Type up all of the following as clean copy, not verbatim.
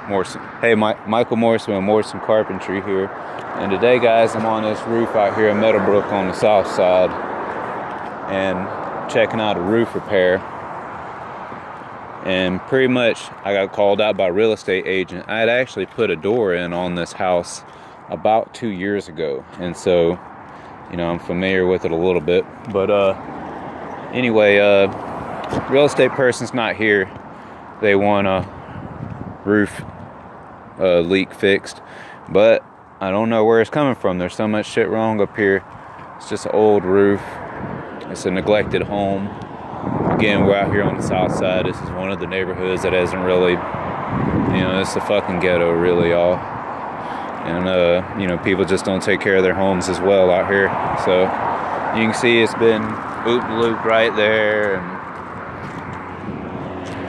Morrison. Hey, Michael Morrison with Morrison Carpentry here. And today, guys, I'm on this roof out here in Meadowbrook on the south side and checking out a roof repair. And pretty much, I got called out by a real estate agent. I had actually put a door in on this house about 2 years ago. And so, you know, I'm familiar with it a little bit. But anyway, real estate person's not here. They want a roof leak fixed, but I don't know where it's coming from. There's so much shit wrong up here. It's just an old roof. It's a neglected home. Again, we're out here on the south side. This is one of the neighborhoods that hasn't really, you know, it's a fucking ghetto, really, y'all. And you know, people just don't take care of their homes as well out here. So you can see it's been oop-loop right there,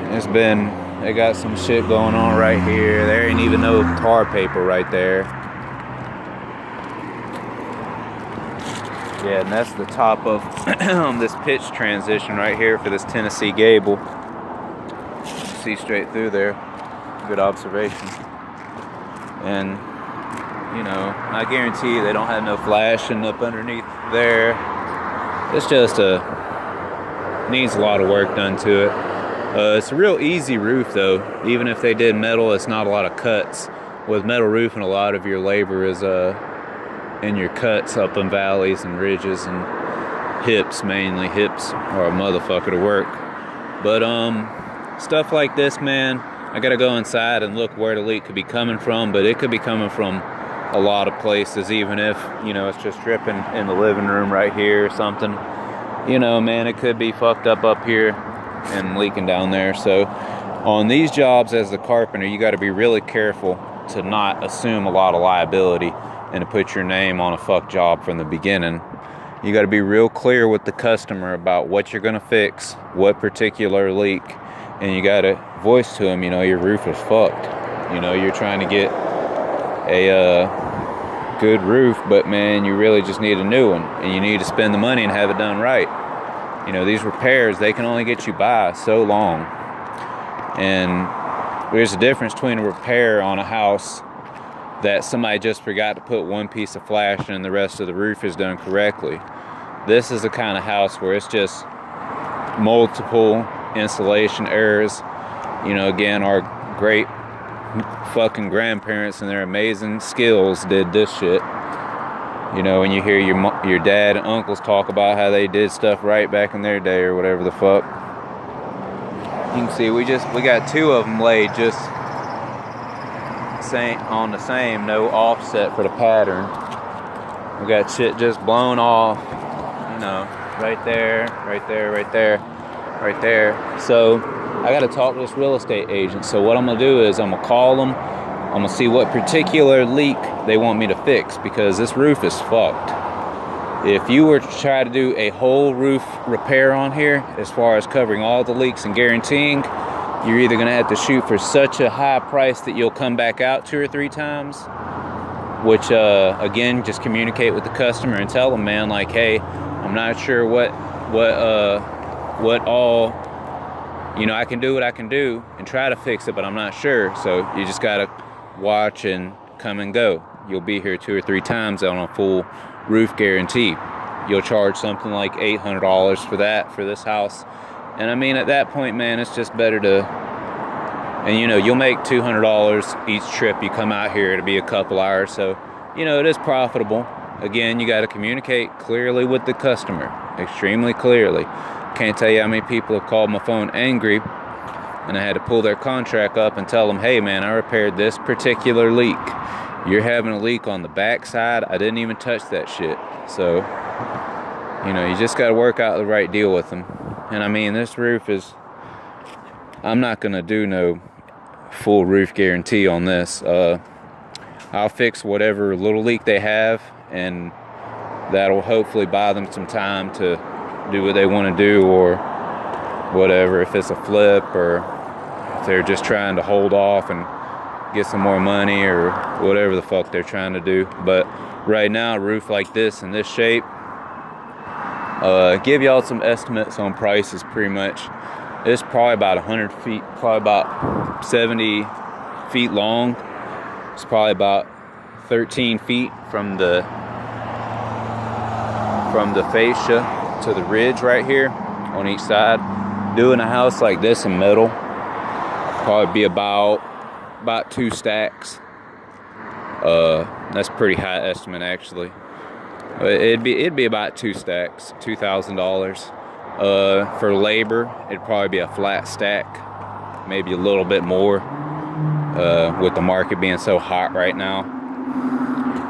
and it's been, they got some shit going on right here. There ain't even no tar paper right there. Yeah, and that's the top of this pitch transition right here for this Tennessee gable. See straight through there. Good observation. And, you know, I guarantee you they don't have no flashing up underneath there. It's just needs a lot of work done to it. It's a real easy roof though. Even if they did metal, it's not a lot of cuts. With metal roofing, a lot of your labor is in your cuts up in valleys and ridges and hips, mainly. Hips are a motherfucker to work. But stuff like this, man, I gotta go inside and look where the leak could be coming from, but it could be coming from a lot of places, even if, you know, it's just dripping in the living room right here or something. You know, man, it could be fucked up here and leaking down there. So on these jobs as the carpenter, you got to be really careful to not assume a lot of liability and to put your name on a fuck job from the beginning. You got to be real clear with the customer about what you're going to fix, what particular leak, and you got to voice to them, you know, your roof is fucked. You know, you're trying to get a good roof, but man, you really just need a new one, and you need to spend the money and have it done right. You know, these repairs, they can only get you by so long. And there's a difference between a repair on a house that somebody just forgot to put one piece of flash and the rest of the roof is done correctly. This is the kind of house where it's just multiple installation errors. You know, again, our great fucking grandparents and their amazing skills did this shit. You know, when you hear your dad and uncles talk about how they did stuff right back in their day or whatever the fuck. You can see we got two of them laid just on the same, no offset for the pattern. We got shit just blown off, you know, right there, right there, right there, right there. So I got to talk to this real estate agent. So what I'm gonna do is I'm gonna call them. I'm gonna see what particular leak they want me to fix, because this roof is fucked. If you were to try to do a whole roof repair on here, as far as covering all the leaks and guaranteeing, you're either gonna have to shoot for such a high price that you'll come back out 2 or 3 times, which again, just communicate with the customer and tell them, man, like, hey, I'm not sure what all, you know, I can do what I can do and try to fix it, but I'm not sure. So you just gotta watch and come and go. You'll be here 2 or 3 times on a full roof guarantee. You'll charge something like $800 for that, for this house. And I mean, at that point, man, it's just better to, and you know, you'll make $200 each trip you come out here. It'll be a couple hours. So, you know, it is profitable. Again, you got to communicate clearly with the customer, extremely clearly. Can't tell you how many people have called my phone angry, and I had to pull their contract up and tell them, hey man, I repaired this particular leak. You're having a leak on the back side. I didn't even touch that shit. So, you know, you just got to work out the right deal with them. And I mean, this roof is, I'm not going to do no full roof guarantee on this. I'll fix whatever little leak they have, and that'll hopefully buy them some time to do what they want to do, or whatever, if it's a flip, or if they're just trying to hold off and get some more money, or whatever the fuck they're trying to do. But right now, a roof like this in this shape, give y'all some estimates on prices. Pretty much it's probably about 100 feet, probably about 70 feet long. It's probably about 13 feet from the fascia to the ridge right here on each side. Doing a house like this in metal, probably be about 2 stacks. That's a pretty high estimate actually. It'd be about 2 stacks, $2,000. For labor, it'd probably be a flat stack, maybe a little bit more, with the market being so hot right now.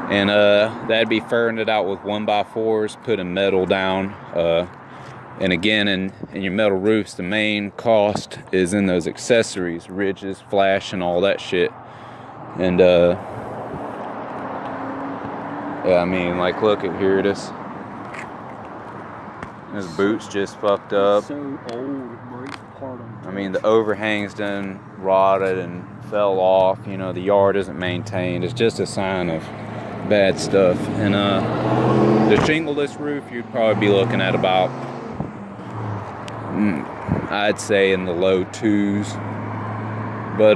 And that'd be furnished out with 1x4s, putting metal down. And again, in your metal roofs, the main cost is in those accessories, ridges, flash, and all that shit. And yeah, I mean, like, look at here it is. His boots just fucked up. So old, break apart on. I mean, the overhang's done rotted and fell off. You know, the yard isn't maintained. It's just a sign of bad stuff. And the shingleless roof, you'd probably be looking at about, I'd say in the low 2s. But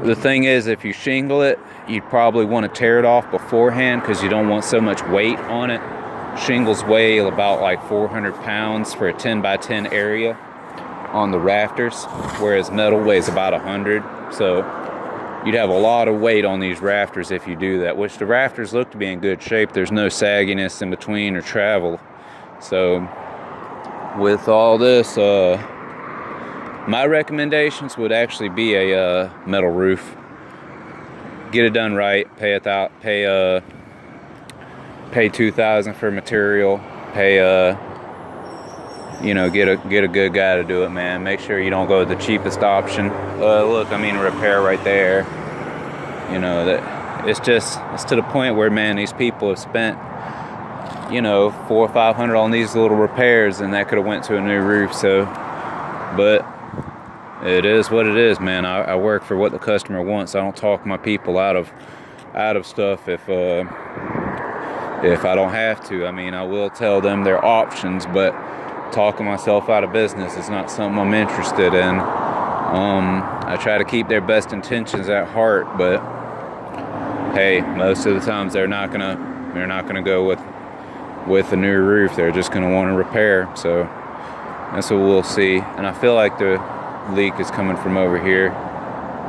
the thing is, if you shingle it, you'd probably want to tear it off beforehand because you don't want so much weight on it. Shingles weigh about like 400 pounds for a 10 by 10 area on the rafters, whereas metal weighs about 100. So you'd have a lot of weight on these rafters if you do that, which the rafters look to be in good shape. There's no sagginess in between or travel. So with all this, my recommendations would actually be a metal roof. Get it done right. Pay $2,000 for material. Get a good guy to do it, man. Make sure you don't go with the cheapest option. Look, I mean, repair right there. You know, that it's to the point where, man, these people have spent, $400 or $500 on these little repairs, and that could have went to a new roof. So, but it is what it is, man. I work for what the customer wants. I don't talk my people out of stuff if I don't have to. I mean, I will tell them their options, but talking myself out of business is not something I'm interested in. I try to keep their best intentions at heart, but hey, most of the times they're not gonna go with a new roof. They're just gonna want to repair. So that's what we'll see. And I feel like the leak is coming from over here.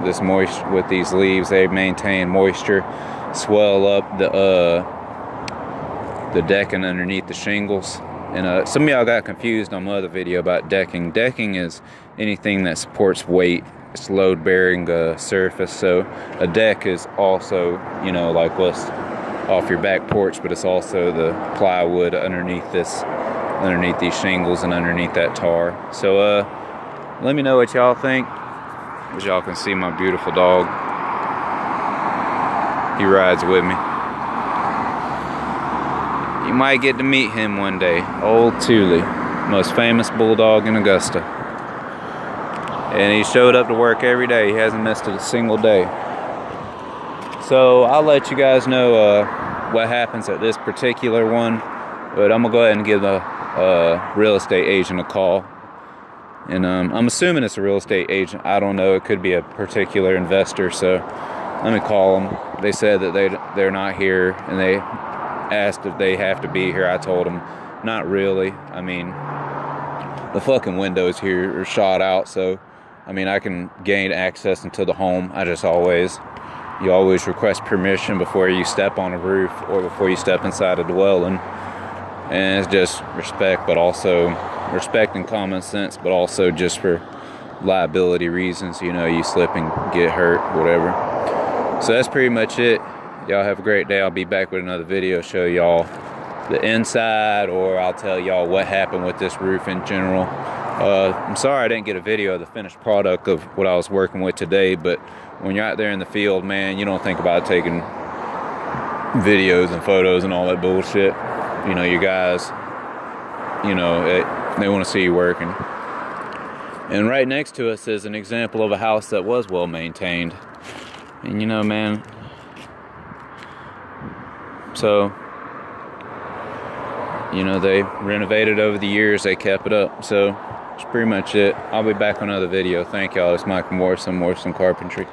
This moisture with these leaves, they maintain moisture, swell up the decking underneath the shingles. And some of y'all got confused on my other video about decking. Decking is anything that supports weight. It's load bearing surface. So a deck is also, like what's off your back porch, but it's also the plywood underneath these shingles and underneath that tar. So let me know what y'all think. As y'all can see, my beautiful dog, he rides with me. You might get to meet him one day. Old Thule, most famous bulldog in Augusta. And he showed up to work every day. He hasn't missed a single day. So I'll let you guys know what happens at this particular one. But I'm gonna go ahead and give the real estate agent a call. And I'm assuming it's a real estate agent. I don't know. It could be a particular investor. So let me call them. They said that they're not here, and they asked if they have to be here. I told them not really. I mean, the fucking windows here are shot out, so I mean, I can gain access into the home. You always request permission before you step on a roof or before you step inside a dwelling. And it's just respect, but also respect and common sense, but also just for liability reasons. You slip and get hurt, whatever. So that's pretty much it. Y'all have a great day. I'll be back with another video, show y'all the inside, or I'll tell y'all what happened with this roof in general. I'm sorry I didn't get a video of the finished product of what I was working with today, but when you're out there in the field, man, you don't think about taking videos and photos and all that bullshit. You guys, they want to see you working. And right next to us is an example of a house that was well maintained. And man, so they renovated over the years, they kept it up. So That's pretty much it. I'll be back on another video. Thank y'all. It's Michael Morrison, Morrison Carpentry.